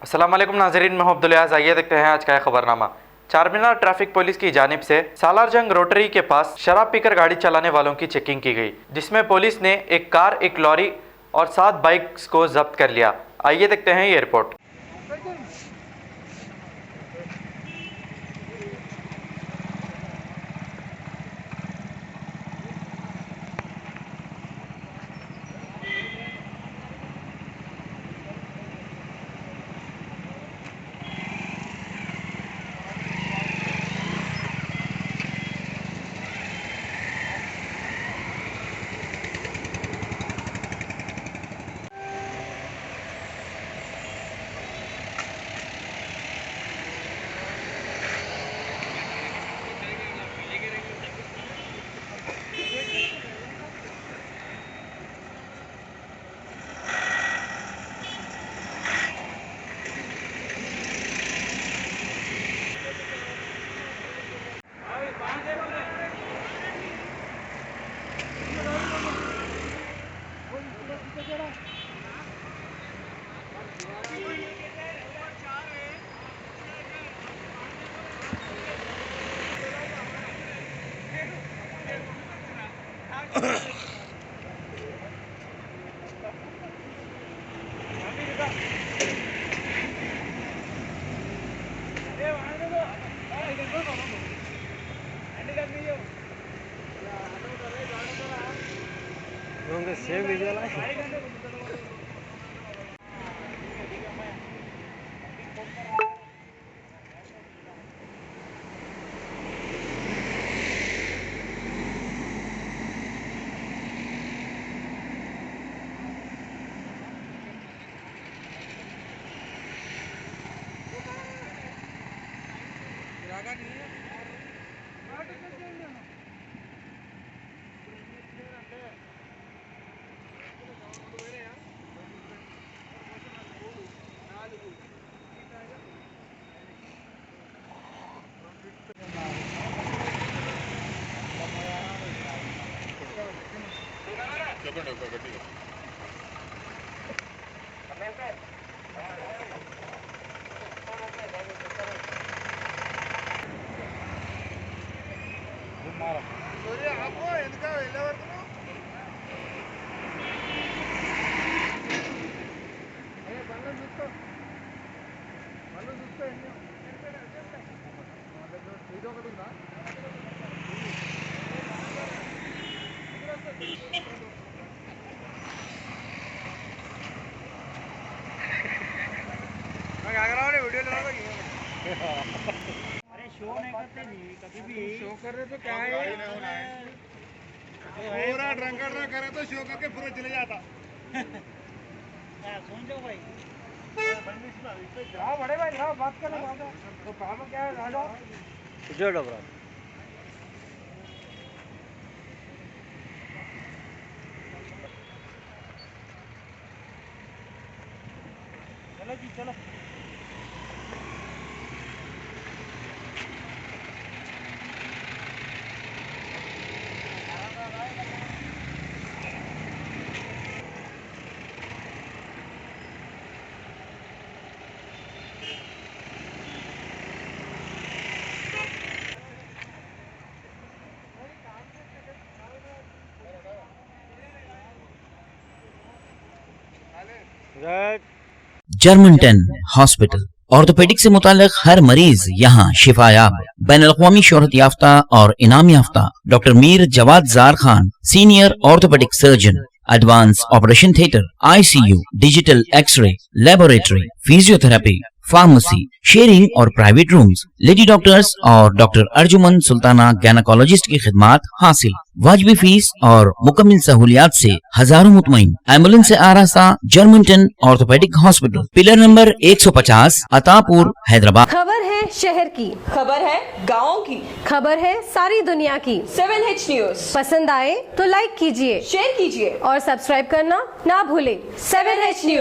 अस्सलाम वालेकुम नाज़रीन, मैं अब्दुल-याज़। आइए देखते हैं आज का खबरनामा। चारमीनार ट्रैफिक पुलिस की जानिब से सालार जंग रोटरी के पास शराब पीकर गाड़ी चलाने वालों की चेकिंग की गई, जिसमें पुलिस ने एक कार, एक लॉरी और 7 बाइक्स को जब्त कर लिया। आइए देखते हैं ये रिपोर्ट। अरे शो नहीं करते नहीं कभी भी शो कर रहे तो क्या है पूरा ड्रंकर ना करे तो शो करके पूरा चले जाता सुन जाओ भाई जाओ बड़े भाई जाओ बात करना तो काम क्या है राजा जो डबरा चलो जी चलो जर्मनटन हॉस्पिटल ऑर्थोपेडिक से मुताल्लिक हर मरीज यहाँ शिफायाब। बैनुल-अक़वामी शोहरत याफ्ता और इनाम याफ्ता doctor Mir Jawad Zar Khan, senior orthopaedic surgeon, advance operation theatre, ICU, digital xray, laboratory, physiotherapy, pharmacy, sharing और प्राइवेट रूम्स, लेडी डॉक्टर्स और डॉक्टर अर्जुमन सुल्ताना गैनकोलॉजिस्ट की खिदमात हासिल। वाजिबी फीस और मुकम्मल सहूलियात से हजारों मुतमईन। एम्बुलेंस से आरास्ता Germanton orthopaedic hospital, pillar number 150, Attapur, Hyderabad. खबर है शहर की, खबर है गाँव की, खबर है सारी दुनिया की। 7H न्यूज पसंद आए तो लाइक कीजिए, शेयर कीजिए और सब्सक्राइब करना ना भूले। 7H news.